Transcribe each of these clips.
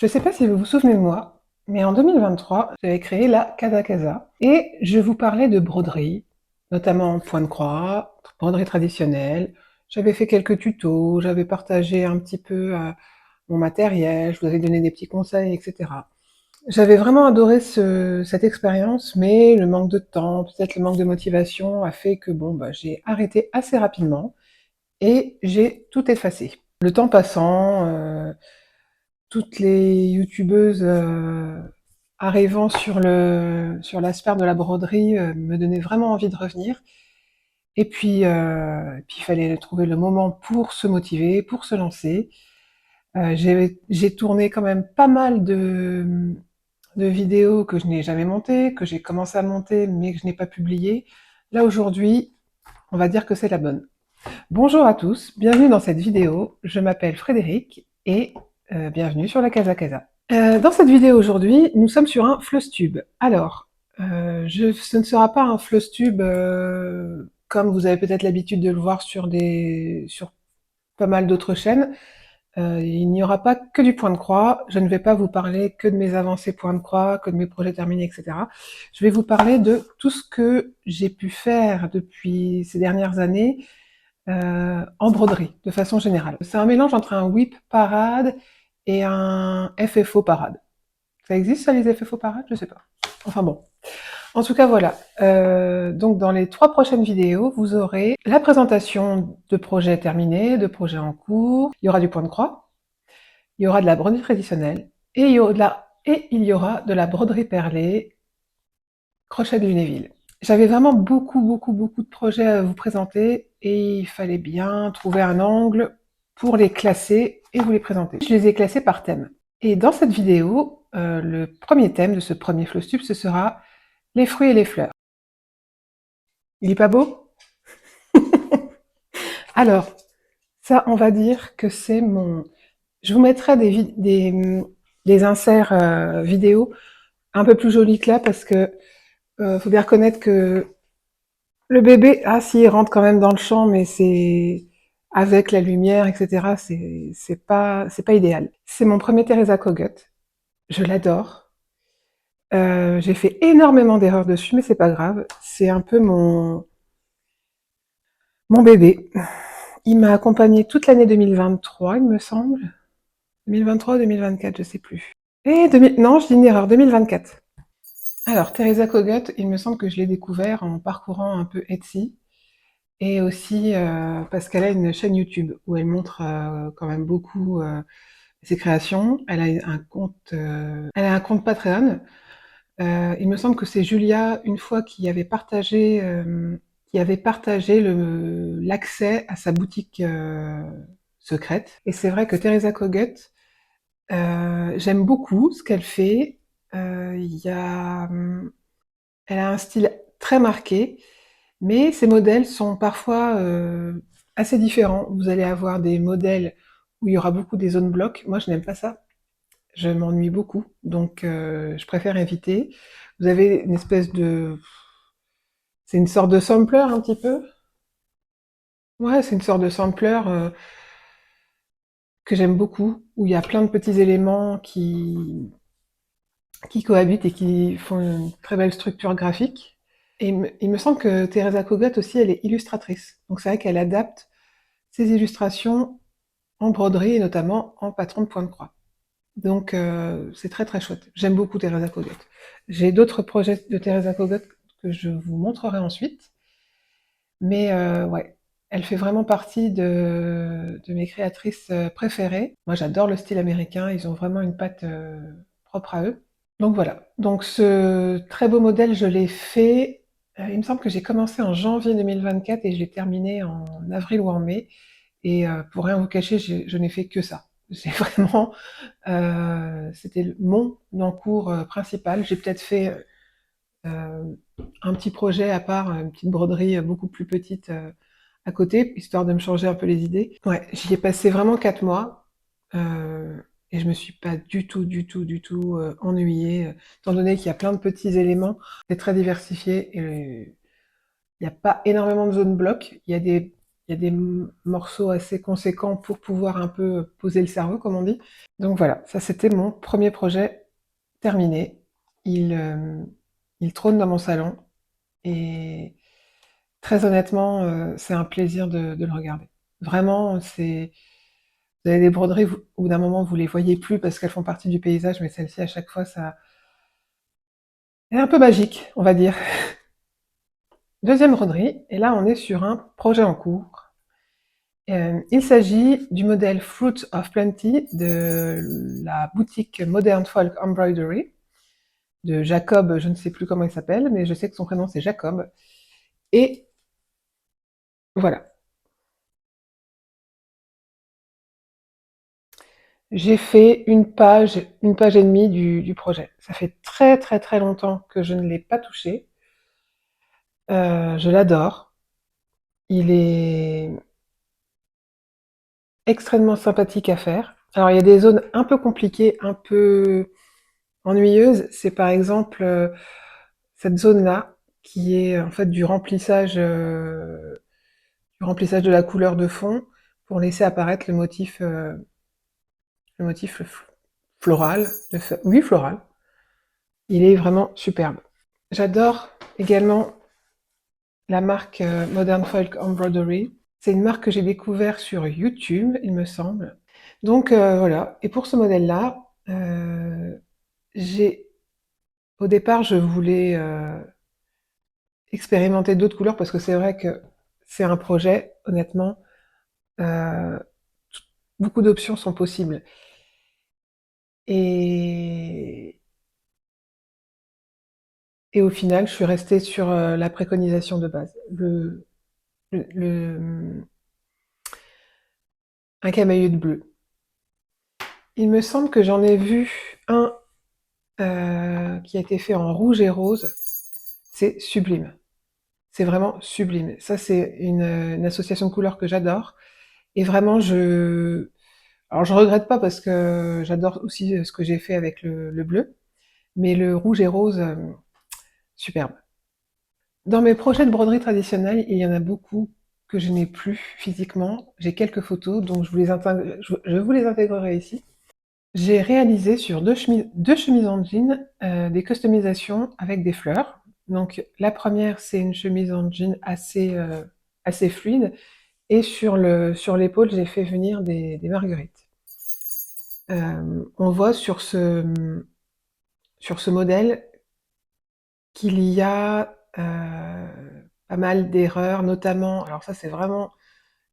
Je ne sais pas si vous vous souvenez de moi, mais en 2023, j'avais créé la Casa Casa et je vous parlais de broderie, notamment point de croix, broderie traditionnelle. J'avais fait quelques tutos, j'avais partagé un petit peu mon matériel, je vous avais donné des petits conseils, etc. J'avais vraiment adoré cette expérience, mais le manque de temps, peut-être le manque de motivation a fait que bon, bah, j'ai arrêté assez rapidement et j'ai tout effacé. Le temps passant, toutes les youtubeuses arrivant sur la sphère de la broderie me donnaient vraiment envie de revenir. Et puis il fallait trouver le moment pour se motiver, pour se lancer. J'ai tourné quand même pas mal de vidéos que je n'ai jamais montées, que j'ai commencé à monter mais que je n'ai pas publiées. Là aujourd'hui, on va dire que c'est la bonne. Bonjour à tous, bienvenue dans cette vidéo. Je m'appelle Frédéric et bienvenue sur la Casa Casa. Dans cette vidéo aujourd'hui, nous sommes sur un Flosstube. Alors, ce ne sera pas un Flosstube comme vous avez peut-être l'habitude de le voir sur pas mal d'autres chaînes. Il n'y aura pas que du point de croix. Je ne vais pas vous parler que de mes avancées point de croix, que de mes projets terminés, etc. Je vais vous parler de tout ce que j'ai pu faire depuis ces dernières années en broderie, de façon générale. C'est un mélange entre un whip parade et un FFO parade. Ça existe ça, les FFO parade? Je sais pas. Enfin bon. En tout cas, voilà. Donc dans les 3 prochaines vidéos, vous aurez la présentation de projets terminés, de projets en cours, il y aura du point de croix, il y aura de la broderie traditionnelle, et il y aura de la broderie perlée, crochet de Lunéville. J'avais vraiment beaucoup de projets à vous présenter et il fallait bien trouver un angle pour les classer et vous les présenter. Je les ai classés par thème. Et dans cette vidéo, le premier thème de ce premier Flosstube, ce sera les fruits et les fleurs. Il est pas beau? Alors, ça, on va dire que c'est mon... Je vous mettrai des inserts vidéo un peu plus jolis que là parce que faut bien reconnaître que le bébé, ah si, il rentre quand même dans le champ, mais c'est avec la lumière, etc. C'est pas idéal. C'est mon premier Teresa Kogut. Je l'adore. J'ai fait énormément d'erreurs dessus, mais c'est pas grave. C'est un peu mon bébé. Il m'a accompagné toute l'année 2023, il me semble. 2023 ou 2024, je sais plus. Non, je dis une erreur, 2024. Alors, Teresa Kogut, il me semble que je l'ai découvert en parcourant un peu Etsy. Et aussi parce qu'elle a une chaîne YouTube où elle montre quand même beaucoup ses créations. Elle a un compte Patreon. Il me semble que c'est Julia une fois qui avait partagé l'accès à sa boutique secrète. Et c'est vrai que Teresa Kogut, j'aime beaucoup ce qu'elle fait. Il y a, elle a un style très marqué. Mais ces modèles sont parfois assez différents. Vous allez avoir des modèles où il y aura beaucoup des zones blocs. Moi, je n'aime pas ça. Je m'ennuie beaucoup, donc je préfère éviter. Vous avez une espèce de... C'est une sorte de sampler un petit peu. Ouais, c'est une sorte de sampler que j'aime beaucoup, où il y a plein de petits éléments qui cohabitent et qui font une très belle structure graphique. Et il me semble que Teresa Kogut aussi, elle est illustratrice. Donc c'est vrai qu'elle adapte ses illustrations en broderie et notamment en patron de point de croix. Donc c'est très chouette. J'aime beaucoup Teresa Kogut. J'ai d'autres projets de Teresa Kogut que je vous montrerai ensuite. Mais ouais, elle fait vraiment partie de mes créatrices préférées. Moi j'adore le style américain, ils ont vraiment une patte propre à eux. Donc voilà. Donc ce très beau modèle, je l'ai fait. Il me semble que j'ai commencé en janvier 2024 et je l'ai terminé en avril ou en mai. Et pour rien vous cacher, je n'ai fait que ça. J'ai vraiment, c'était mon encours principal. J'ai peut-être fait un petit projet à part, une petite broderie beaucoup plus petite à côté, histoire de me changer un peu les idées. Ouais, j'y ai passé vraiment 4 mois et je me suis pas du tout ennuyée, étant donné qu'il y a plein de petits éléments. C'est très diversifié et il n'y a pas énormément de zones blocs. Il y a des il y a des morceaux assez conséquents pour pouvoir un peu poser le cerveau, comme on dit. Donc voilà, ça c'était mon premier projet terminé. Il, euh, il trône dans mon salon et très honnêtement, c'est un plaisir de le regarder. Vraiment, vous avez des broderies, au bout d'un moment, vous les voyez plus parce qu'elles font partie du paysage, mais celle-ci, à chaque fois, ça est un peu magique, on va dire. Deuxième broderie, et là, on est sur un projet en cours. Il s'agit du modèle Fruit of Plenty de la boutique Modern Folk Embroidery de Jacob, je ne sais plus comment il s'appelle, mais je sais que son prénom c'est Jacob. Et voilà, j'ai fait une page et demie du projet. Ça fait très très très longtemps que je ne l'ai pas touché. Je l'adore. Il est extrêmement sympathique à faire. Alors il y a des zones un peu compliquées, un peu ennuyeuses. C'est par exemple cette zone-là qui est en fait du remplissage de la couleur de fond pour laisser apparaître le motif floral, oui floral. Il est vraiment superbe. J'adore également la marque Modern Folk Embroidery. C'est une marque que j'ai découvert sur YouTube, il me semble. Donc voilà. Et pour ce modèle-là, j'ai au départ je voulais expérimenter d'autres couleurs parce que c'est vrai que c'est un projet, honnêtement, euh, beaucoup d'options sont possibles. Et, et au final, je suis restée sur la préconisation de base. Un camélique bleu. Il me semble que j'en ai vu un qui a été fait en rouge et rose. C'est sublime. C'est vraiment sublime. Ça, c'est une association de couleurs que j'adore. Et vraiment, alors je regrette pas parce que j'adore aussi ce que j'ai fait avec le bleu. Mais le rouge et rose, superbe. Dans mes projets de broderie traditionnelle, il y en a beaucoup que je n'ai plus physiquement. J'ai quelques photos, donc je vous les intégrerai ici. J'ai réalisé sur deux chemises en jean des customisations avec des fleurs. Donc la première, c'est une chemise en jean assez fluide, et sur l'épaule, j'ai fait venir des marguerites. On voit sur ce modèle qu'il y a pas mal d'erreurs, notamment, alors ça c'est vraiment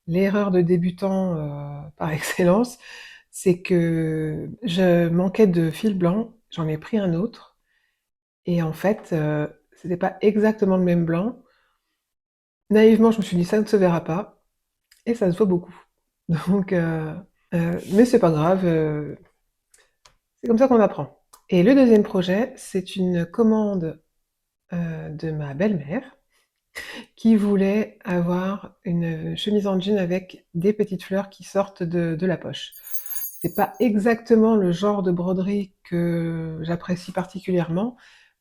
l'erreur de débutant par excellence, c'est que je manquais de fil blanc, j'en ai pris un autre, et en fait, c'était pas exactement le même blanc. Naïvement, je me suis dit: «Ça ne se verra pas», et ça se voit beaucoup. Donc mais c'est pas grave, c'est comme ça qu'on apprend. Et le deuxième projet, c'est une commande, de ma belle-mère, qui voulait avoir une chemise en jean avec des petites fleurs qui sortent de la poche. C'est pas exactement le genre de broderie que j'apprécie particulièrement,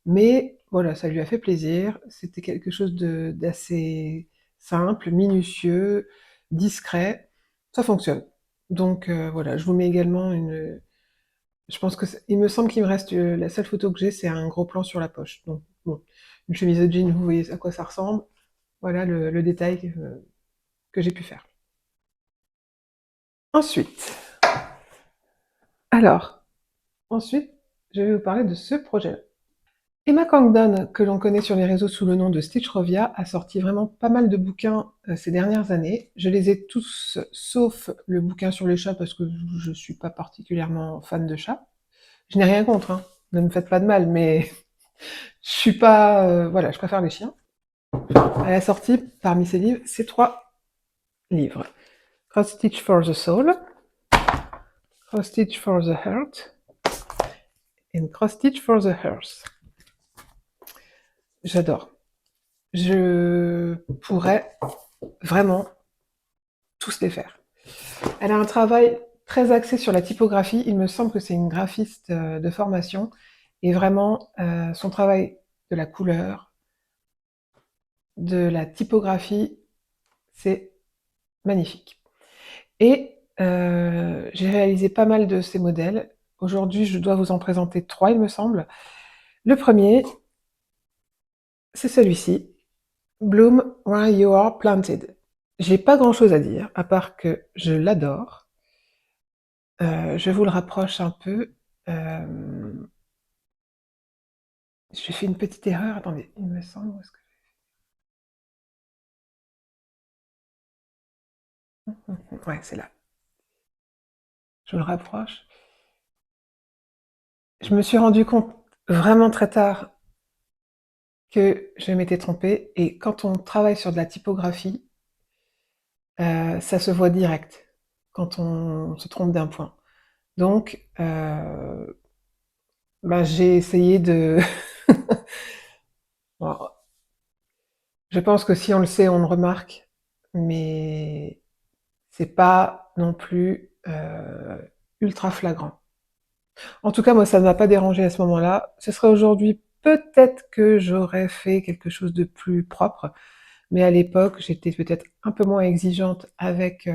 mais voilà, ça lui a fait plaisir. C'était quelque chose d'assez simple, minutieux, discret. Ça fonctionne. Donc voilà, je vous mets également une. Je pense que il me semble qu'il me reste la seule photo que j'ai, c'est un gros plan sur la poche. Donc bon, une chemise de jean, vous voyez à quoi ça ressemble. Voilà le détail que j'ai pu faire. Ensuite, alors, ensuite, je vais vous parler de ce projet-là. Emma Langdon, que l'on connaît sur les réseaux sous le nom de Stitchrovia, a sorti vraiment pas mal de bouquins ces dernières années. Je les ai tous, sauf le bouquin sur les chats, parce que je suis pas particulièrement fan de chats. Je n'ai rien contre, hein, ne me faites pas de mal, mais je suis pas... voilà, je préfère les chiens. Elle a sorti, parmi ses livres, ces trois livres. Cross Stitch for the Soul, Cross Stitch for the Heart, et Cross Stitch for the Hearth. J'adore. Je pourrais vraiment tous les faire. Elle a un travail très axé sur la typographie. Il me semble que c'est une graphiste de formation. Et vraiment, son travail de la couleur, de la typographie, c'est magnifique. Et j'ai réalisé pas mal de ces modèles. Aujourd'hui, je dois vous en présenter 3, il me semble. Le premier, c'est celui-ci, Bloom Where You Are Planted. J'ai pas grand-chose à dire, à part que je l'adore. Je vous le rapproche un peu. J'ai fait une petite erreur, attendez, il me semble, où est-ce que... Ouais, c'est là. Je le rapproche. Je me suis rendu compte vraiment très tard que je m'étais trompée, et quand on travaille sur de la typographie, ça se voit direct quand on se trompe d'un point. Donc, bah, j'ai essayé de... Bon, je pense que si on le sait, on le remarque, mais c'est pas non plus ultra flagrant. En tout cas, moi, ça ne m'a pas dérangé à ce moment-là. Ce serait aujourd'hui, peut-être que j'aurais fait quelque chose de plus propre, mais à l'époque, j'étais peut-être un peu moins exigeante avec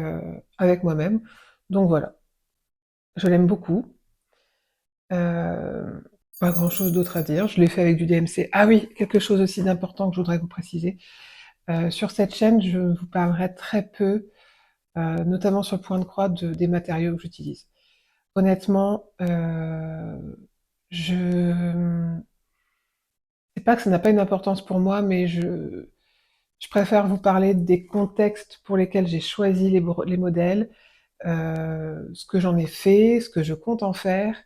moi-même. Donc voilà, je l'aime beaucoup. Euh, Pas grand-chose d'autre à dire. Je l'ai fait avec du DMC. Ah oui, quelque chose aussi d'important que je voudrais vous préciser. Sur cette chaîne, je vous parlerai très peu, notamment sur le point de croix, des matériaux que j'utilise. Honnêtement, je... c'est pas que ça n'a pas une importance pour moi, mais je préfère vous parler des contextes pour lesquels j'ai choisi les modèles, ce que j'en ai fait, ce que je compte en faire,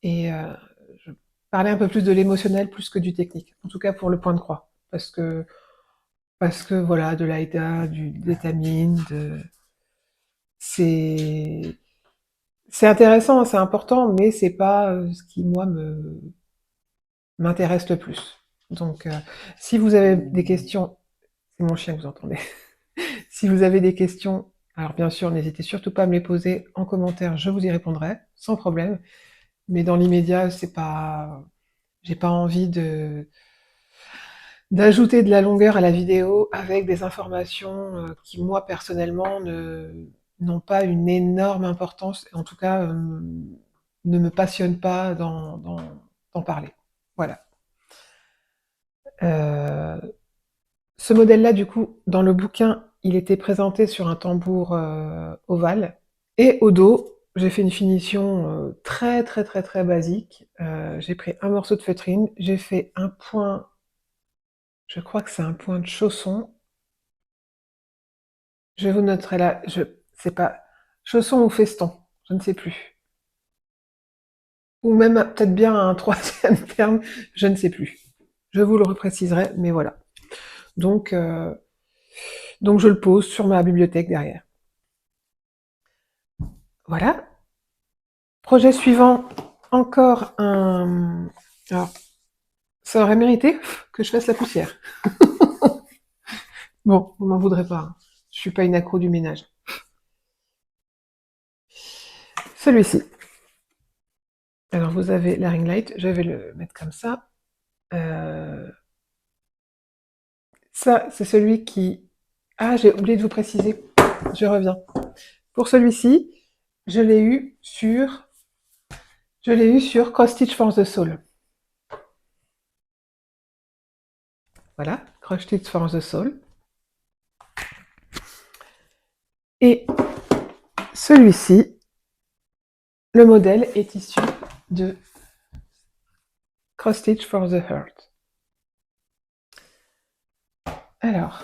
et je parlais un peu plus de l'émotionnel plus que du technique. En tout cas pour le point de croix, parce que voilà, de l'AIDA, d'étamine, c'est c'est intéressant, c'est important, mais c'est pas ce qui moi me m'intéresse le plus. Donc, si vous avez des questions, c'est mon chien que vous entendez. Si vous avez des questions, alors bien sûr, n'hésitez surtout pas à me les poser en commentaire, je vous y répondrai sans problème. Mais dans l'immédiat, c'est pas, j'ai pas envie de d'ajouter de la longueur à la vidéo avec des informations qui, moi, personnellement, n'ont pas une énorme importance, en tout cas, ne me passionnent pas d'en parler. Voilà. Euh, Ce modèle-là, du coup, dans le bouquin, il était présenté sur un tambour ovale. Et au dos, j'ai fait une finition très très très très basique. J'ai pris un morceau de feutrine, j'ai fait un point, je crois que c'est un point de chausson. Je vous noterai là, je sais pas, chausson ou feston, je ne sais plus. Ou même peut-être bien un troisième terme, je ne sais plus. Je vous le repréciserai, mais voilà. Donc, euh, donc je le pose sur ma bibliothèque derrière. Voilà. Projet suivant, encore un... Alors, ça aurait mérité que je fasse la poussière. Bon, vous m'en voudrez pas, hein. Je suis pas une accro du ménage. Celui-ci. Alors, vous avez la ring light, je vais le mettre comme ça. Euh, Ça, c'est celui qui... Ah, j'ai oublié de vous préciser. Je reviens. Pour celui-ci, je l'ai eu sur... Je l'ai eu sur Cross Stitch for the Soul. Voilà, Cross Stitch for the Soul. Et celui-ci, le modèle est issu de Cross Stitch for the Heart. Alors,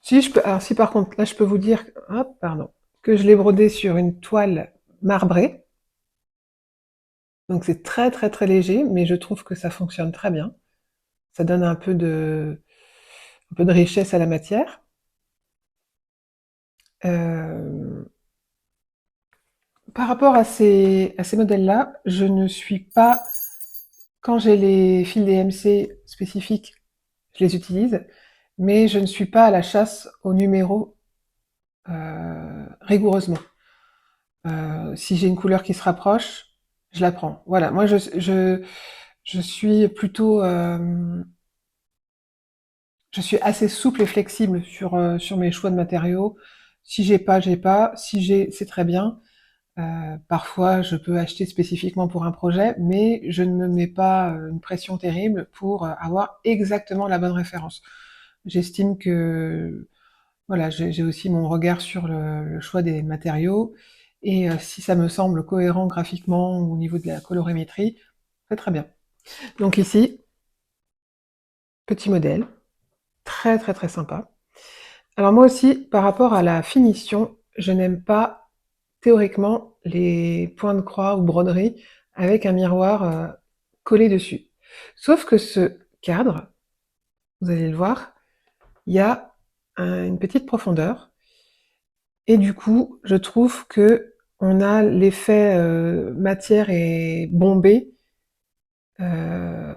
si par contre, là je peux vous dire, hop, pardon, que je l'ai brodé sur une toile marbrée. Donc c'est très très très léger, mais je trouve que ça fonctionne très bien. Ça donne un peu de richesse à la matière. Euh, Par rapport à ces modèles-là, je ne suis pas, quand j'ai les fils DMC spécifiques, je les utilise, mais je ne suis pas à la chasse aux numéros rigoureusement. Si j'ai une couleur qui se rapproche, je la prends. Voilà, moi je suis plutôt... je suis assez souple et flexible sur mes choix de matériaux. Si j'ai pas, j'ai pas. Si j'ai, c'est très bien. Parfois, je peux acheter spécifiquement pour un projet, mais je ne me mets pas une pression terrible pour avoir exactement la bonne référence. J'estime que voilà, j'ai aussi mon regard sur le choix des matériaux, et si ça me semble cohérent graphiquement ou au niveau de la colorimétrie, c'est très bien. Donc ici, petit modèle, très très très sympa. Alors moi aussi, par rapport à la finition, je n'aime pas théoriquement les points de croix ou broderies avec un miroir collé dessus. Sauf que ce cadre, vous allez le voir, il y a une petite profondeur, et du coup, je trouve que on a l'effet matière et bombé euh,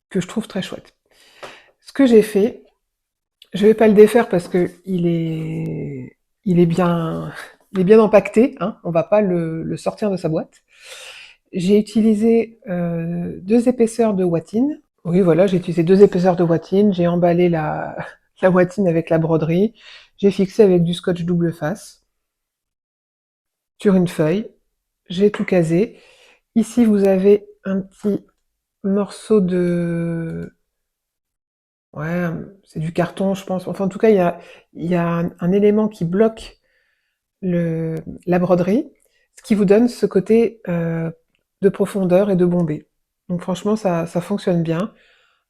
que je trouve très chouette. Ce que j'ai fait, je vais pas le défaire parce que il est bien, il est bien empaqueté, hein, on va pas le sortir de sa boîte. J'ai utilisé 2 épaisseurs de watine. Oui, voilà, j'ai utilisé 2 épaisseurs de watine, j'ai emballé la watine avec la broderie, j'ai fixé avec du scotch double face sur une feuille, j'ai tout casé. Ici, vous avez un petit morceau de... Ouais, c'est du carton, je pense. Enfin, en tout cas, il y a un élément qui bloque la broderie, ce qui vous donne ce côté de profondeur et de bombé. Donc franchement, ça fonctionne bien.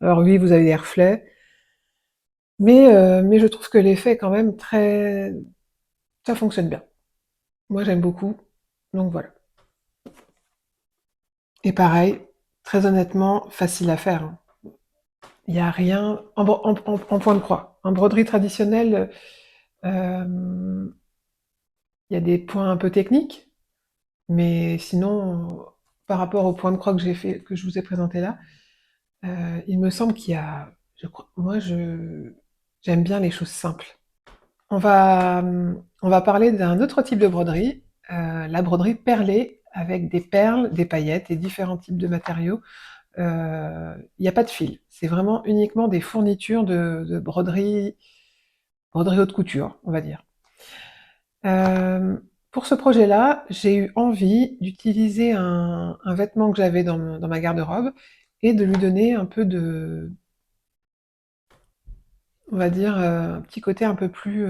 Alors oui, vous avez des reflets, mais je trouve que l'effet est quand même très... Ça fonctionne bien. Moi, j'aime beaucoup. Donc voilà. Et pareil, très honnêtement, facile à faire, hein. Il n'y a rien en point de croix. En broderie traditionnelle, il y a des points un peu techniques, mais sinon, par rapport au point de croix que j'ai fait, que je vous ai présenté là, il me semble qu'il y a, moi, j'aime bien les choses simples. On va parler d'un autre type de broderie, la broderie perlée avec des perles, des paillettes et différents types de matériaux. Il n'y a pas de fil, c'est vraiment uniquement des fournitures de broderie haute couture, on va dire. Pour ce projet-là, j'ai eu envie d'utiliser un vêtement que j'avais dans ma garde-robe et de lui donner un peu de, on va dire, un petit côté un peu plus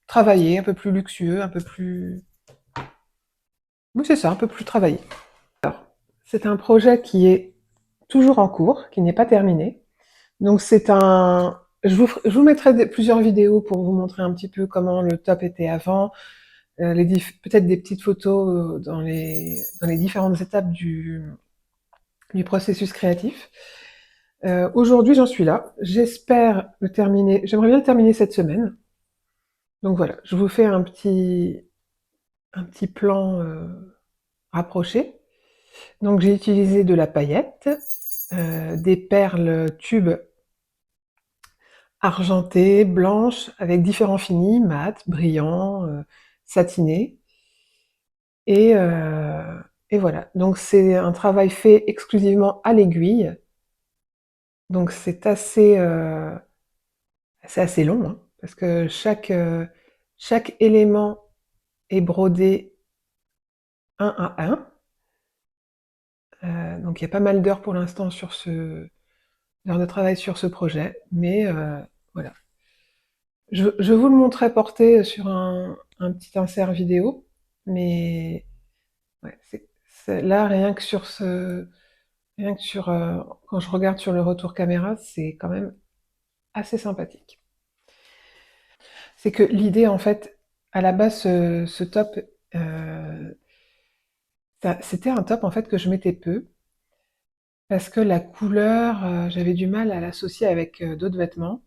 travaillé, un peu plus luxueux, un peu plus... Oui, c'est ça, un peu plus travaillé. C'est un projet qui est toujours en cours, qui n'est pas terminé. Donc c'est un... je vous mettrai plusieurs vidéos pour vous montrer un petit peu comment le top était avant, peut-être des petites photos dans les différentes étapes du processus créatif. Aujourd'hui, j'en suis là. J'espère le terminer. J'aimerais bien le terminer cette semaine. Donc voilà, je vous fais un petit plan rapproché. Donc j'ai utilisé de la paillette, des perles tubes argentées, blanches, avec différents finis, mat, brillant, satiné. Et voilà. Donc c'est un travail fait exclusivement à l'aiguille. Donc c'est assez long, hein, parce que chaque élément est brodé un à un. Donc il y a pas mal d'heures pour l'instant d'heures de travail sur ce projet, mais voilà. Je vous le montrerai porté sur un petit insert vidéo, mais ouais, là, rien que sur, quand je regarde sur le retour caméra, c'est quand même assez sympathique. C'est que l'idée, en fait, à la base, ce top, euh, c'était un top en fait que je mettais peu, parce que la couleur, j'avais du mal à l'associer avec d'autres vêtements.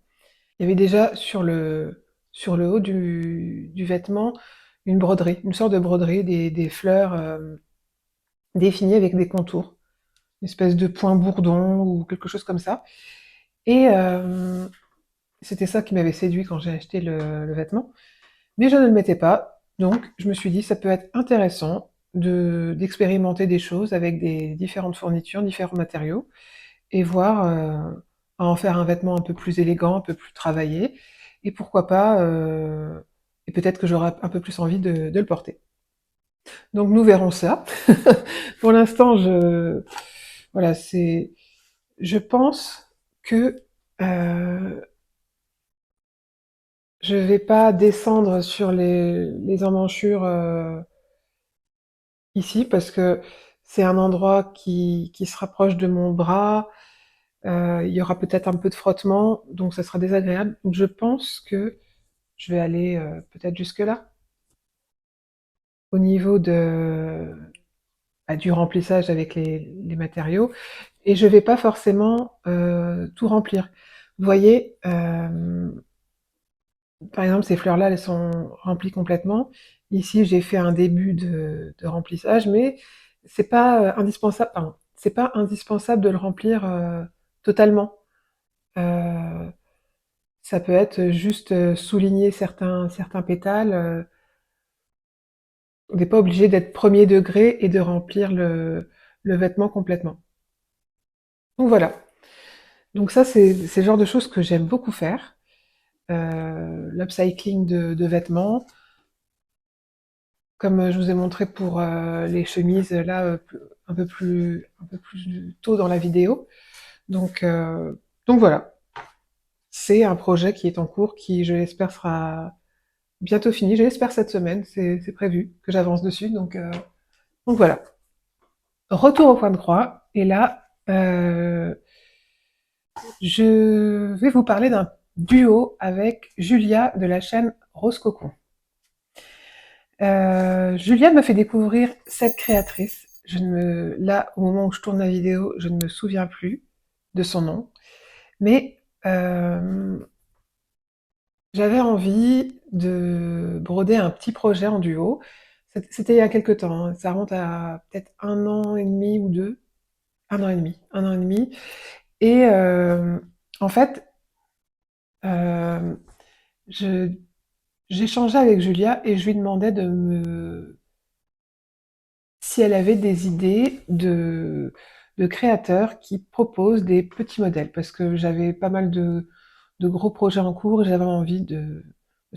Il y avait déjà sur le haut du vêtement une broderie, une sorte de broderie, des fleurs définies avec des contours, une espèce de point bourdon ou quelque chose comme ça. Et c'était ça qui m'avait séduit quand j'ai acheté le vêtement. Mais je ne le mettais pas, donc je me suis dit ça peut être intéressant d'expérimenter des choses avec des différentes fournitures, différents matériaux, et voir. à en faire un vêtement un peu plus élégant, un peu plus travaillé, et pourquoi pas, et peut-être que j'aurai un peu plus envie de le porter. Donc nous verrons ça. Pour l'instant, voilà, je pense que je vais pas descendre sur les emmanchures ici parce que c'est un endroit qui se rapproche de mon bras. Il y aura peut-être un peu de frottement, donc ça sera désagréable. Donc je pense que je vais aller peut-être jusque là. Au niveau du remplissage avec les matériaux, et je vais pas forcément tout remplir. Vous voyez, par exemple, ces fleurs-là, elles sont remplies complètement. Ici, j'ai fait un début de remplissage, mais c'est pas indispensable. Pardon, c'est pas indispensable de le remplir totalement. Euh, Ça peut être juste souligner certains pétales. On n'est pas obligé d'être premier degré et de remplir le vêtement complètement. Donc voilà. Donc ça, c'est le genre de choses que j'aime beaucoup faire. L'upcycling de vêtements, comme je vous ai montré pour les chemises là un peu plus tôt dans la vidéo. Donc, euh, donc voilà. C'est un projet qui est en cours, qui je l'espère sera bientôt fini. Je l'espère cette semaine. C'est prévu que j'avance dessus. Donc voilà. Retour au point de croix. Et là, je vais vous parler d'un duo avec Julia de la chaîne Rose Coco. Julia me fait découvrir cette créatrice. Là, au moment où je tourne la vidéo, je ne me souviens plus de son nom, mais j'avais envie de broder un petit projet en duo. C'était il y a quelque temps, hein. Ça remonte à peut-être 1 an et demi ou 2, 1 an et demi, 1 an et demi. Et en fait, euh, je j'échangeais avec Julia et je lui demandais si elle avait des idées de créateurs qui proposent des petits modèles, parce que j'avais pas mal de gros projets en cours et j'avais envie de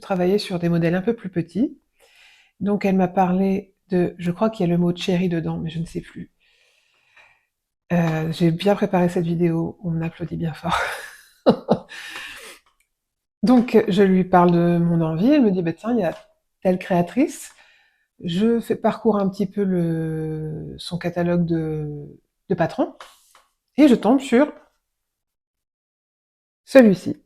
travailler sur des modèles un peu plus petits. Donc elle m'a parlé je crois qu'il y a le mot cherry dedans, mais je ne sais plus. J'ai bien préparé cette vidéo, on m'applaudit bien fort. Donc je lui parle de mon envie, elle me dit, bah, tiens, il y a telle créatrice. Je fais parcours un petit peu son catalogue de patrons et je tombe sur celui-ci.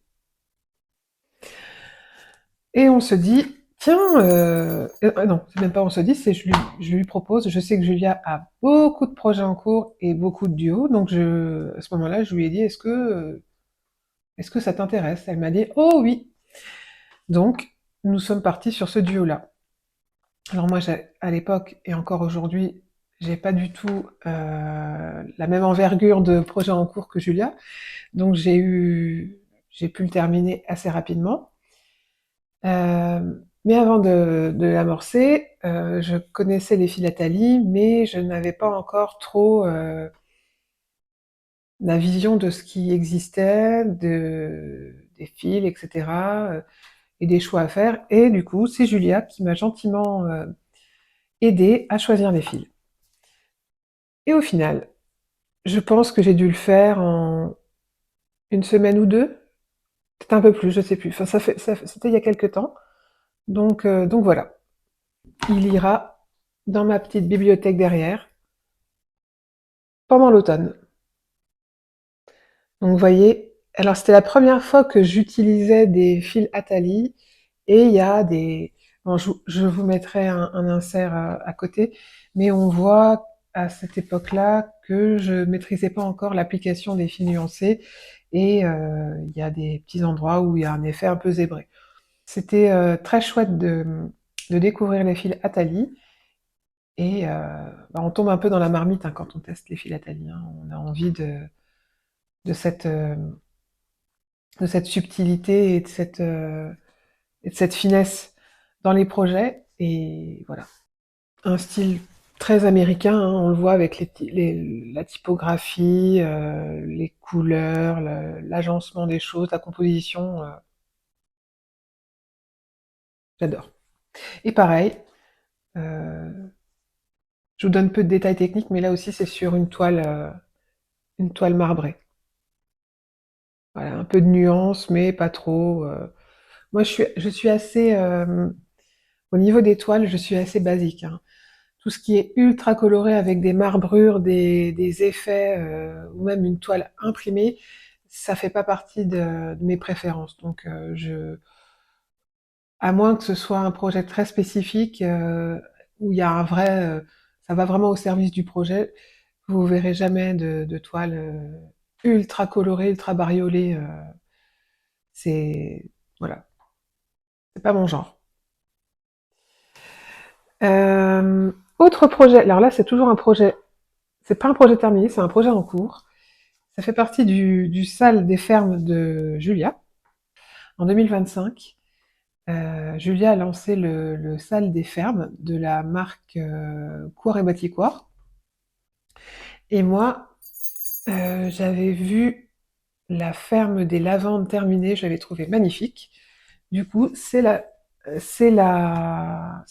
Et on se dit, tiens, non, c'est même pas on se dit, je lui propose, je sais que Julia a beaucoup de projets en cours et beaucoup de duos, donc à ce moment-là, je lui ai dit, est-ce que ça t'intéresse? Elle m'a dit, oh oui. Donc, nous sommes partis sur ce duo-là. Alors moi, à l'époque et encore aujourd'hui, j'ai pas du tout la même envergure de projet en cours que Julia, donc j'ai pu le terminer assez rapidement. Mais avant de l'amorcer, je connaissais les philatalies, mais je n'avais pas encore trop la vision de ce qui existait, des fils, etc., et des choix à faire. Et du coup, c'est Julia qui m'a gentiment aidée à choisir les fils. Et au final, je pense que j'ai dû le faire en une semaine ou deux, peut-être un peu plus, je sais plus. Enfin, c'était il y a quelque temps. Donc voilà. Il ira dans ma petite bibliothèque derrière pendant l'automne. Donc vous voyez, alors c'était la première fois que j'utilisais des fils Atali et il y a des... Bon, je vous mettrai un insert à côté, mais on voit à cette époque-là que je maîtrisais pas encore l'application des fils nuancés et il y a des petits endroits où il y a un effet un peu zébré. C'était très chouette de découvrir les fils Atali. Et bah, on tombe un peu dans la marmite hein, quand on teste les fils Atali, hein. On a envie de de cette subtilité et de cette finesse dans les projets. Et voilà. Un style très américain, hein, on le voit avec la typographie, les couleurs, l'agencement des choses, la composition, j'adore. Et pareil, euh, je vous donne peu de détails techniques, mais là aussi c'est sur une toile marbrée. Voilà, un peu de nuance, mais pas trop. Moi, je suis assez, au niveau des toiles, je suis assez basique, hein. Tout ce qui est ultra coloré avec des marbrures, des effets, ou même une toile imprimée, ça fait pas partie de mes préférences. Donc, à moins que ce soit un projet très spécifique, où il y a un vrai, ça va vraiment au service du projet, vous verrez jamais de toile ultra colorée, ultra bariolée. C'est voilà, c'est pas mon genre. Autre projet. Alors là, c'est toujours un projet. C'est pas un projet terminé, c'est un projet en cours. Ça fait partie du salle des fermes de Julia. En 2025, Julia a lancé le salle des fermes de la marque Coir et Baticoire. Et moi, j'avais vu la ferme des lavandes terminée, je l'avais trouvée magnifique. Du coup, c'est le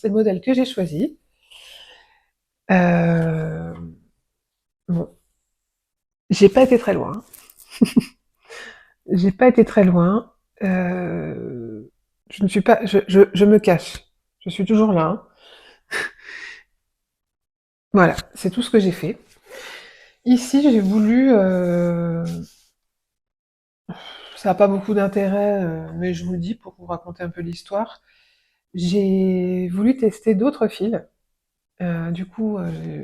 modèle que j'ai choisi. Euh, bon, j'ai pas été très loin. J'ai pas été très loin. Euh, je ne suis pas, je me cache. Je suis toujours là, hein. Voilà, c'est tout ce que j'ai fait. Ici, j'ai voulu, ça n'a pas beaucoup d'intérêt, mais je vous le dis pour vous raconter un peu l'histoire. J'ai voulu tester d'autres fils. Du coup,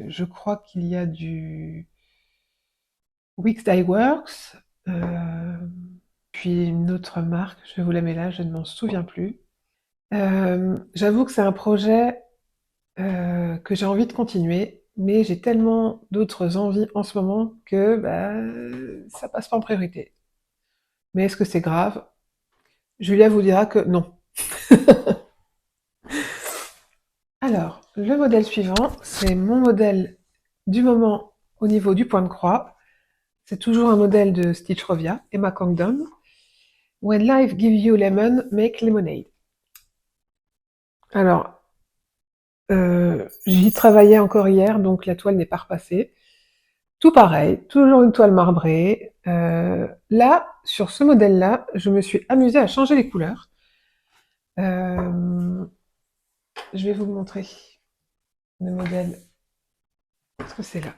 je crois qu'il y a du Wix Dye Works, puis une autre marque, je vous la mets là, je ne m'en souviens plus. J'avoue que c'est un projet que j'ai envie de continuer, mais j'ai tellement d'autres envies en ce moment que bah, ça passe pas en priorité. Mais est-ce que c'est grave? Julia vous dira que non. Alors, le modèle suivant, c'est mon modèle du moment au niveau du point de croix. C'est toujours un modèle de Stitch Rovia, Emma Congdon. When life gives you lemon, make lemonade. Alors, j'y travaillais encore hier, donc la toile n'est pas repassée. Tout pareil, toujours une toile marbrée. Là, sur ce modèle-là, je me suis amusée à changer les couleurs. Euh, je vais vous montrer le modèle. Est-ce que c'est là?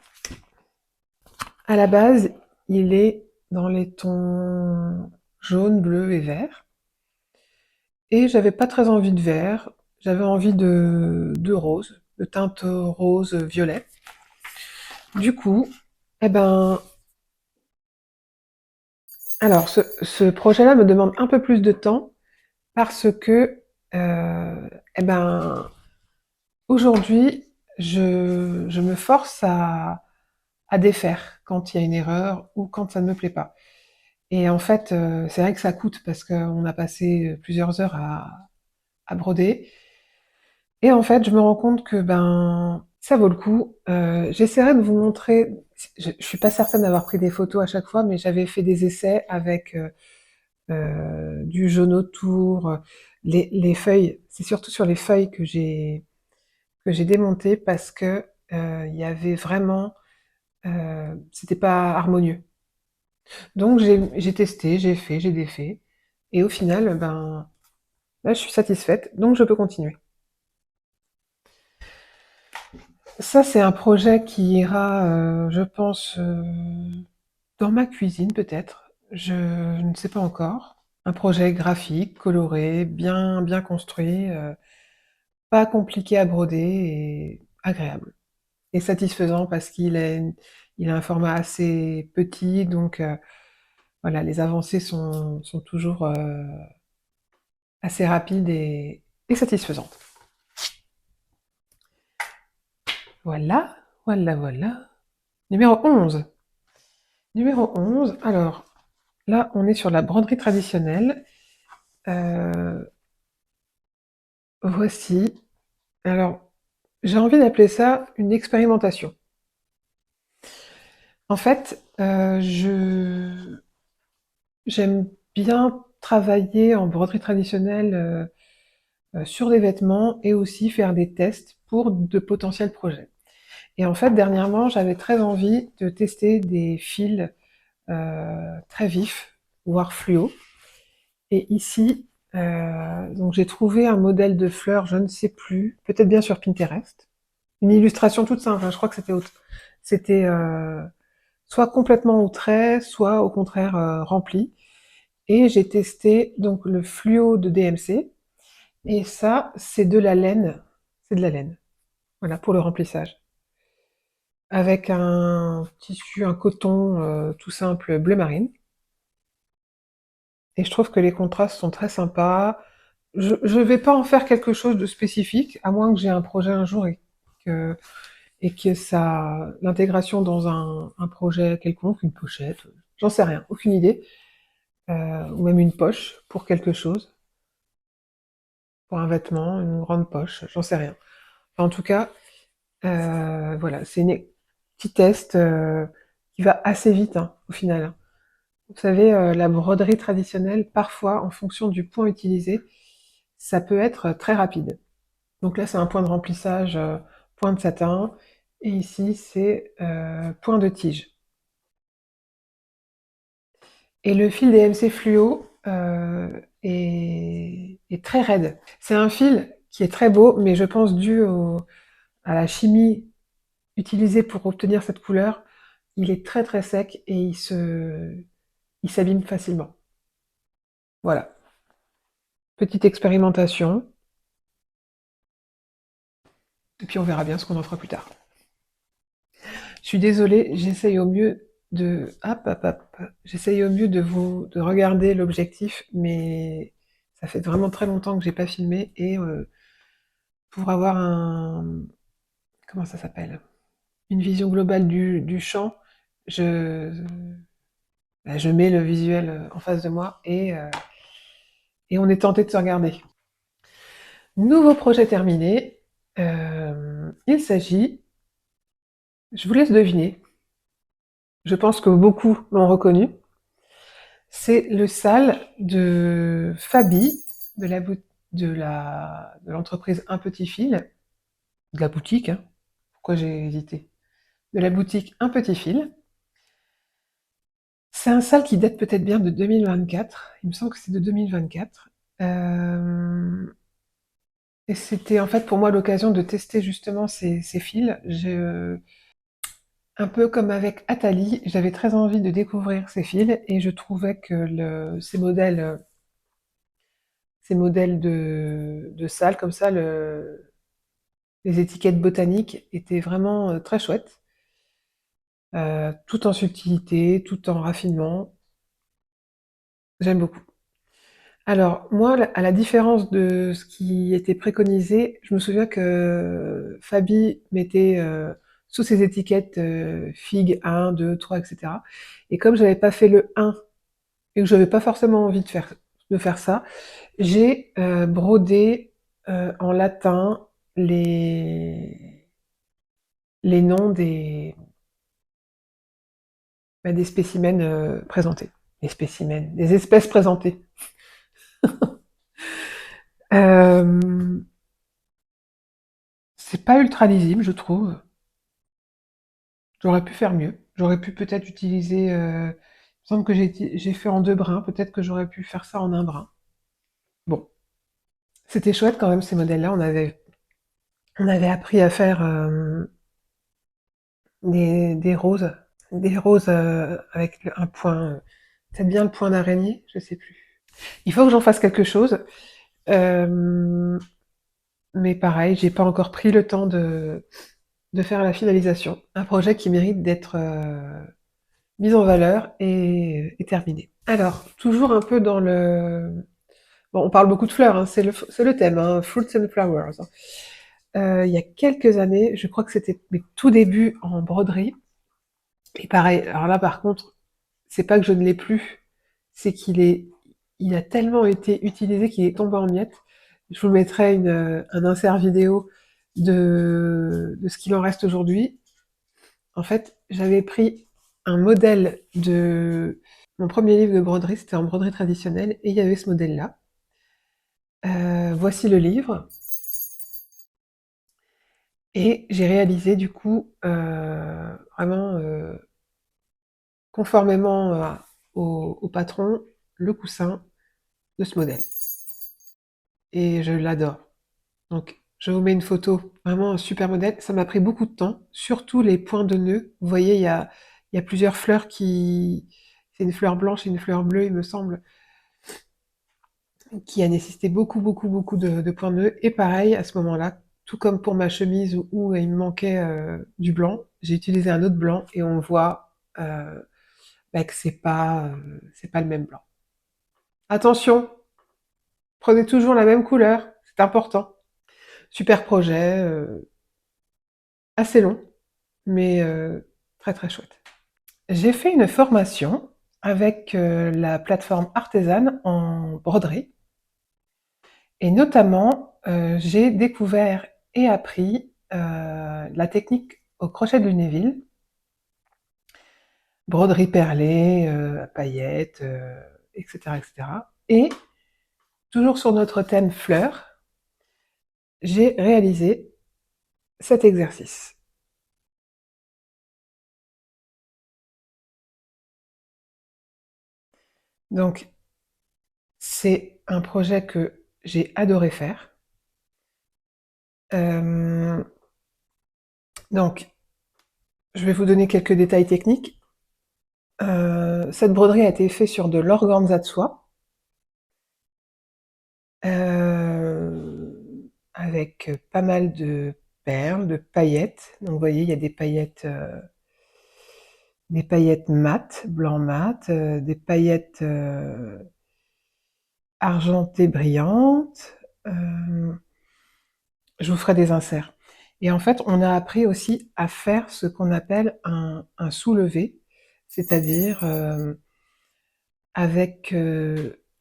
À la base, il est dans les tons jaune, bleu et vert. Et j'avais pas très envie de vert. J'avais envie de rose, de teinte rose violet. Du coup, eh ben, alors ce projet-là me demande un peu plus de temps parce que, eh ben, aujourd'hui, je me force à défaire quand il y a une erreur ou quand ça ne me plaît pas. Et en fait, c'est vrai que ça coûte parce qu'on a passé plusieurs heures à broder. Et en fait, je me rends compte que ben ça vaut le coup. J'essaierai de vous montrer. Je suis pas certaine d'avoir pris des photos à chaque fois, mais j'avais fait des essais avec du jaune autour, les feuilles. C'est surtout sur les feuilles que j'ai démonté parce que il y avait vraiment, c'était pas harmonieux. Donc j'ai testé, j'ai fait, j'ai défait, et au final, ben là, je suis satisfaite, donc je peux continuer. Ça, c'est un projet qui ira, je pense, dans ma cuisine peut-être. Je ne sais pas encore. Un projet graphique, coloré, bien construit, pas compliqué à broder et agréable. Et satisfaisant parce il a un format assez petit, donc voilà, les avancées sont toujours assez rapides et satisfaisantes. Voilà, voilà. Numéro 11. Numéro 11. Alors, là, on est sur la broderie traditionnelle. Euh, voici. Alors, J'ai envie d'appeler ça une expérimentation. En fait, j'aime bien travailler en broderie traditionnelle sur des vêtements et aussi faire des tests pour de potentiels projets. Et en fait, dernièrement, j'avais très envie de tester des fils très vifs, voire fluo. Et ici, donc j'ai trouvé un modèle de fleurs, je ne sais plus, peut-être bien sur Pinterest. Une illustration toute simple, hein, je crois que c'était soit complètement outré, soit au contraire rempli. Et j'ai testé donc le fluo de DMC. Et ça, c'est de la laine. C'est de la laine. Voilà, pour le remplissage. Avec un tissu, un coton tout simple bleu marine. Et je trouve que les contrastes sont très sympas. Je vais pas en faire quelque chose de spécifique, à moins que j'ai un projet un jour que, et que ça, l'intégration dans un projet quelconque, une pochette, j'en sais rien, aucune idée, ou même une poche pour quelque chose, pour un vêtement, une grande poche, j'en sais rien. Enfin, en tout cas, voilà, c'est un petit test qui va assez vite hein, au final, hein. Vous savez, la broderie traditionnelle, parfois, en fonction du point utilisé, ça peut être très rapide. Donc là, c'est un point de remplissage, point de satin, et ici, c'est point de tige. Et le fil DMC fluo est très raide. C'est un fil qui est très beau, mais je pense à la chimie utilisée pour obtenir cette couleur, il est très très sec et il s'abîme facilement. Voilà, petite expérimentation, et puis on verra bien ce qu'on en fera plus tard. Je suis désolée, j'essaye au mieux de... Hop, hop, hop. J'essaye au mieux de regarder l'objectif, mais ça fait vraiment très longtemps que j'ai pas filmé, et pour avoir comment ça s'appelle? Une vision globale du champ, je, je mets le visuel en face de moi, et on est tenté de se regarder. Nouveau projet terminé. Il s'agit, je vous laisse deviner, je pense que beaucoup l'ont reconnu, c'est le sale de Fabi, de la de l'entreprise Un Petit Fil, de la boutique, hein. Pourquoi j'ai hésité? De la boutique Un Petit Fil. C'est un sale qui date peut-être bien de 2024. Il me semble que c'est de 2024. Et c'était en fait pour moi l'occasion de tester justement ces fils. Un peu comme avec Atali, j'avais très envie de découvrir ces fils et je trouvais que ces modèles de salles comme ça, les étiquettes botaniques étaient vraiment très chouettes, tout en subtilité, tout en raffinement. J'aime beaucoup. Alors, moi, à la différence de ce qui était préconisé, je me souviens que Fabi mettait sous ses étiquettes figue 1, 2, 3, etc. Et comme j'avais pas fait le 1 et que j'avais pas forcément envie de faire ça, j'ai brodé en latin les noms des spécimens présentés. Des spécimens, des espèces présentées. Euh, c'est pas ultra lisible, je trouve. J'aurais pu faire mieux. J'aurais pu peut-être utiliser. Il me semble que j'ai fait en deux brins. Peut-être que j'aurais pu faire ça en un brin. Bon, c'était chouette quand même ces modèles-là. On avait appris à faire des roses avec un point, peut-être bien le point d'araignée, je sais plus. Il faut que j'en fasse quelque chose. Euh, mais pareil, j'ai pas encore pris le temps de faire la finalisation. Un projet qui mérite d'être mis en valeur et terminé. Alors, toujours un peu dans le... Bon, on parle beaucoup de fleurs, hein, c'est le thème, hein, Fruits and Flowers. Il y a quelques années, je crois que c'était mes tout débuts en broderie, et pareil, alors là par contre, c'est pas que je ne l'ai plus, c'est il a tellement été utilisé qu'il est tombé en miettes. Je vous mettrai un insert vidéo de ce qu'il en reste aujourd'hui. En fait, j'avais pris un modèle de... Mon premier livre de broderie, c'était en broderie traditionnelle, et il y avait ce modèle-là. Voici le livre. Et j'ai réalisé du coup, vraiment conformément au patron, le coussin de ce modèle. Et je l'adore. Donc je vous mets une photo, vraiment un super modèle. Ça m'a pris beaucoup de temps, surtout les points de nœuds. Vous voyez, il y a plusieurs fleurs qui... C'est une fleur blanche et une fleur bleue, il me semble, qui a nécessité beaucoup, beaucoup, beaucoup de points de nœuds. Et pareil, à ce moment-là, tout comme pour ma chemise où il me manquait du blanc, j'ai utilisé un autre blanc et on voit bah, que c'est pas le même blanc. Attention, prenez toujours la même couleur, c'est important. Super projet, assez long, mais très très chouette. J'ai fait une formation avec la plateforme Artezane en broderie. Et notamment, j'ai découvert et appris la technique au crochet de Lunéville, broderie perlée, à paillettes, etc., etc. Et toujours sur notre thème fleurs, j'ai réalisé cet exercice. Donc, c'est un projet que j'ai adoré faire. Euh, donc, je vais vous donner quelques détails techniques. Cette broderie a été faite sur de l'organza de soie, avec pas mal de perles, de paillettes. Donc vous voyez, il y a des paillettes mates, blanc mat, des paillettes argentées brillantes. Euh, je vous ferai des inserts. Et en fait, on a appris aussi à faire ce qu'on appelle un soulevé, c'est-à-dire avec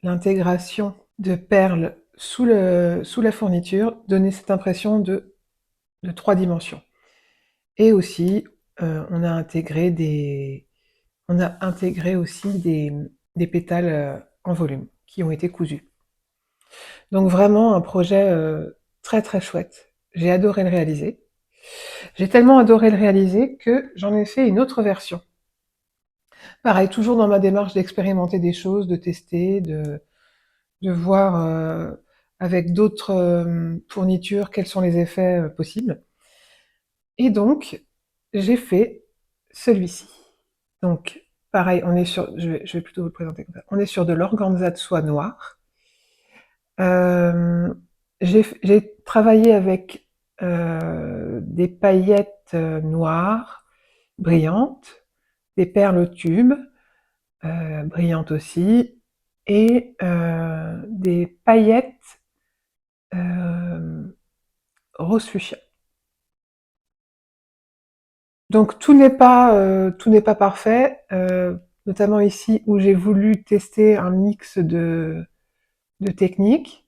l'intégration de perles sous la fourniture, donner cette impression de 3 dimensions. Et aussi, on a intégré aussi des pétales en volume qui ont été cousus. Donc vraiment un projet très très chouette. J'ai adoré le réaliser. J'ai tellement adoré le réaliser que j'en ai fait une autre version. Pareil, toujours dans ma démarche d'expérimenter des choses, de tester, de voir avec d'autres fournitures quels sont les effets possibles. Et donc, j'ai fait celui-ci. Donc, pareil, je vais plutôt vous le présenter comme ça. On est sur de l'organza de soie noire. Euh, j'ai travaillé avec des paillettes noires, brillantes, des perles tubes, brillantes aussi, et des paillettes rose fuchsia. Donc tout n'est pas parfait, notamment ici où j'ai voulu tester un mix de techniques.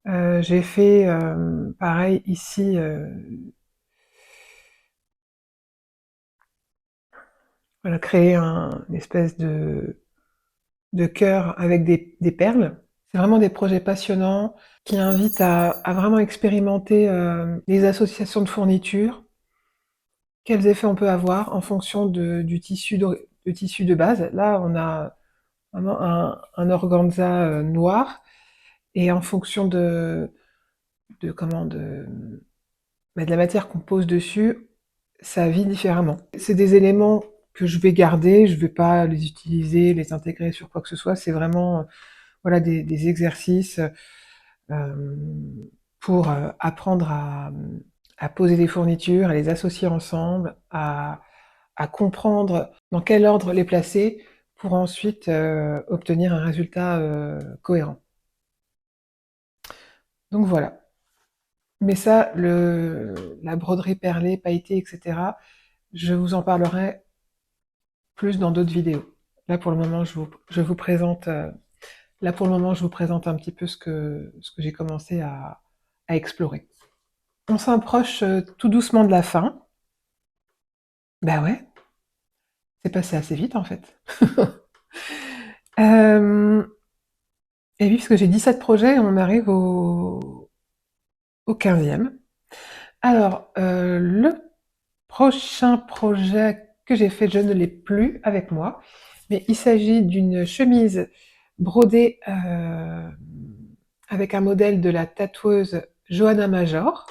J'ai fait pareil ici, voilà, créer une espèce de cœur avec des perles. C'est vraiment des projets passionnants qui invitent à vraiment expérimenter les associations de fournitures, quels effets on peut avoir en fonction du tissu de base. Là, on a vraiment un organza noir, et en fonction de comment de la matière qu'on pose dessus, ça vit différemment. C'est des éléments que je vais garder, je vais pas les utiliser, les intégrer sur quoi que ce soit. C'est vraiment voilà des exercices euh, pour apprendre à poser des fournitures, à les associer ensemble, à comprendre dans quel ordre les placer pour ensuite obtenir un résultat cohérent. Donc voilà. Mais ça, la broderie perlée, pailletée, etc., je vous en parlerai plus dans d'autres vidéos. Là pour le moment, je vous présente, là pour le moment, je vous présente un petit peu ce que j'ai commencé à explorer. On s'approche tout doucement de la fin. Bah ouais, c'est passé assez vite en fait. Euh, et oui, parce que j'ai 17 projets et on arrive au 15e. Alors, le prochain projet que j'ai fait, je ne l'ai plus avec moi, mais il s'agit d'une chemise brodée avec un modèle de la tatoueuse Johanna Major.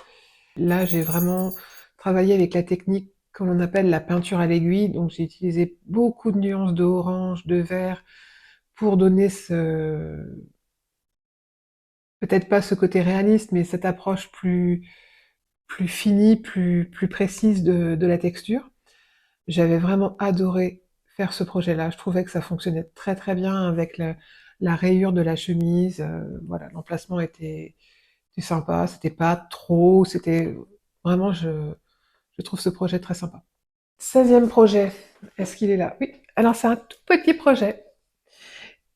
Là, j'ai vraiment travaillé avec la technique que l'on appelle la peinture à l'aiguille, donc j'ai utilisé beaucoup de nuances de orange, de vert, pour donner peut-être pas ce côté réaliste, mais cette approche plus finie, plus précise de la texture. J'avais vraiment adoré faire ce projet-là. Je trouvais que ça fonctionnait très très bien avec la rayure de la chemise. Voilà, l'emplacement était sympa, c'était pas trop, c'était vraiment, je trouve ce projet très sympa. 16e projet, est-ce qu'il est là? Oui, alors c'est un tout petit projet.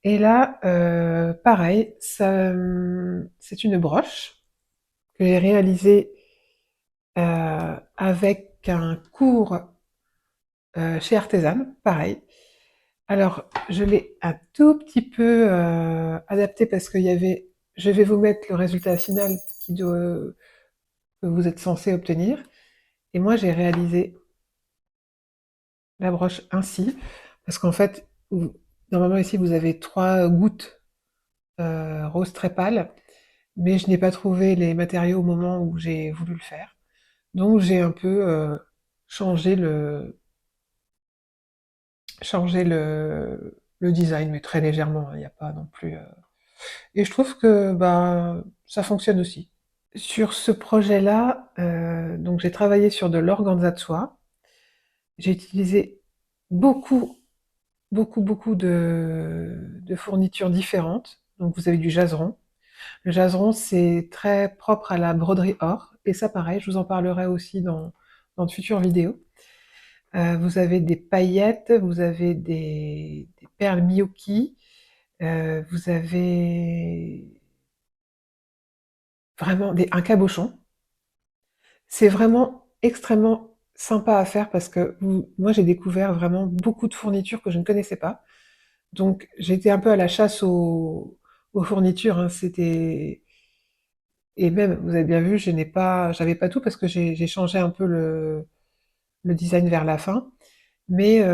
Et là, pareil, c'est une broche que j'ai réalisée avec un cours chez Artisan, pareil. Alors, je l'ai un tout petit peu adapté parce qu'il y avait. Je vais vous mettre le résultat final que vous êtes censé obtenir. Et moi, j'ai réalisé la broche ainsi, parce qu'en fait, normalement ici, vous avez 3 gouttes rose très pâle, mais je n'ai pas trouvé les matériaux au moment où j'ai voulu le faire. Donc j'ai un peu changé le design, mais très légèrement, hein, il n'y a pas non plus. Et je trouve que bah, ça fonctionne aussi. Sur ce projet-là, donc j'ai travaillé sur de l'organza de soie. J'ai utilisé beaucoup, beaucoup de fournitures différentes. Donc vous avez du jaseron. Le jaseron, c'est très propre à la broderie or. Et ça, pareil, je vous en parlerai aussi dans de futures vidéos. Vous avez des paillettes, vous avez des perles Miyuki, vous avez vraiment un cabochon. C'est vraiment extrêmement sympa à faire parce que moi j'ai découvert vraiment beaucoup de fournitures que je ne connaissais pas. Donc j'étais un peu à la chasse aux fournitures, hein. C'était et même vous avez bien vu, j'avais pas tout parce que j'ai changé un peu le design vers la fin. Mais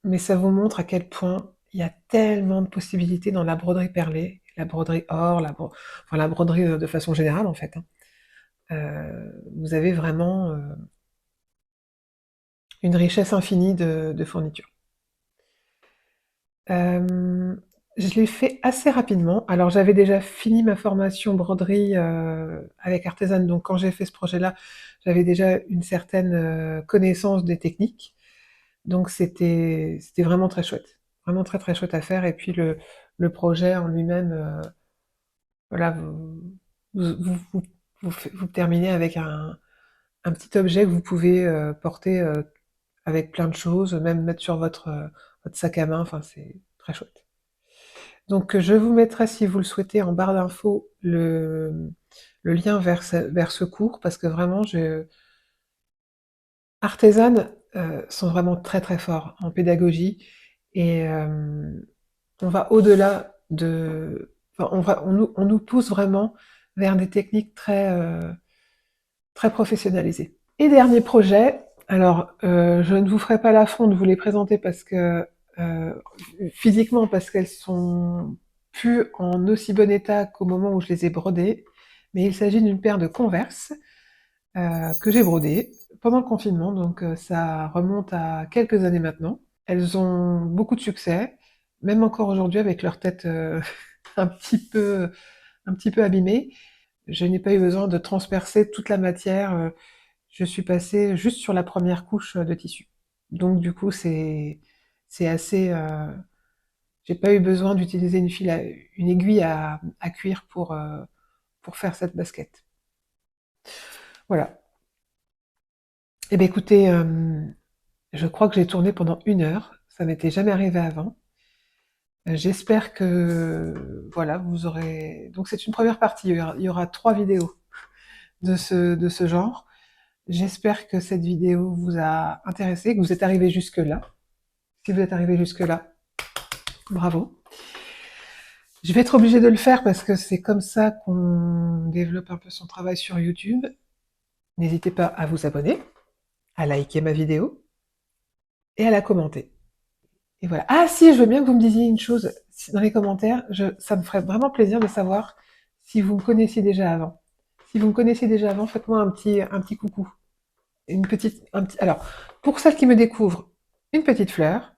mais ça vous montre à quel point il y a tellement de possibilités dans la broderie perlée, la broderie or, enfin la broderie de façon générale en fait, hein. Vous avez vraiment une richesse infinie de fournitures. Euh, je l'ai fait assez rapidement. Alors j'avais déjà fini ma formation broderie avec Artisan, donc quand j'ai fait ce projet-là, j'avais déjà une certaine connaissance des techniques. Donc c'était vraiment très chouette, vraiment très très chouette à faire. Et puis le projet en lui-même, voilà, vous, vous, vous, vous terminez avec un petit objet que vous pouvez porter avec plein de choses, même mettre sur votre sac à main. Enfin, c'est très chouette. Donc je vous mettrai, si vous le souhaitez, en barre d'infos le lien vers ce cours, parce que vraiment, Artisan sont vraiment très très forts en pédagogie et on va au-delà enfin, on nous pousse vraiment vers des techniques très professionnalisées. Et dernier projet, alors je ne vous ferai pas l'affront de vous les présenter parce que euh, physiquement parce qu'elles sont plus en aussi bon état qu'au moment où je les ai brodées, mais il s'agit d'une paire de Converse que j'ai brodées pendant le confinement, donc ça remonte à quelques années maintenant. Elles ont beaucoup de succès, même encore aujourd'hui avec leur tête un petit peu, un petit peu abîmée. Je n'ai pas eu besoin de transpercer toute la matière. Je suis passée juste sur la première couche de tissu. Donc du coup, c'est assez. J'ai pas eu besoin d'utiliser une aiguille à cuire pour faire cette basket. Voilà. Eh bien écoutez, je crois que j'ai tourné pendant 1 heure. Ça m'était jamais arrivé avant. J'espère que voilà, vous aurez. Donc c'est une première partie. Il y aura 3 vidéos. de ce genre. J'espère que cette vidéo vous a intéressé, que vous êtes arrivé jusque-là. Si vous êtes arrivé jusque-là, bravo. Je vais être obligée de le faire parce que c'est comme ça qu'on développe un peu son travail sur YouTube. N'hésitez pas à vous abonner, à liker ma vidéo et à la commenter. Et voilà. Ah si, je veux bien que vous me disiez une chose dans les commentaires. Ça me ferait vraiment plaisir de savoir si vous me connaissiez déjà avant. Si vous me connaissiez déjà avant, faites-moi un petit coucou. Alors, pour celles qui me découvrent, une petite fleur.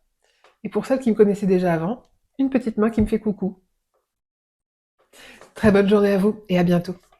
Et pour celles qui me connaissaient déjà avant, une petite main qui me fait coucou. Très bonne journée à vous et à bientôt.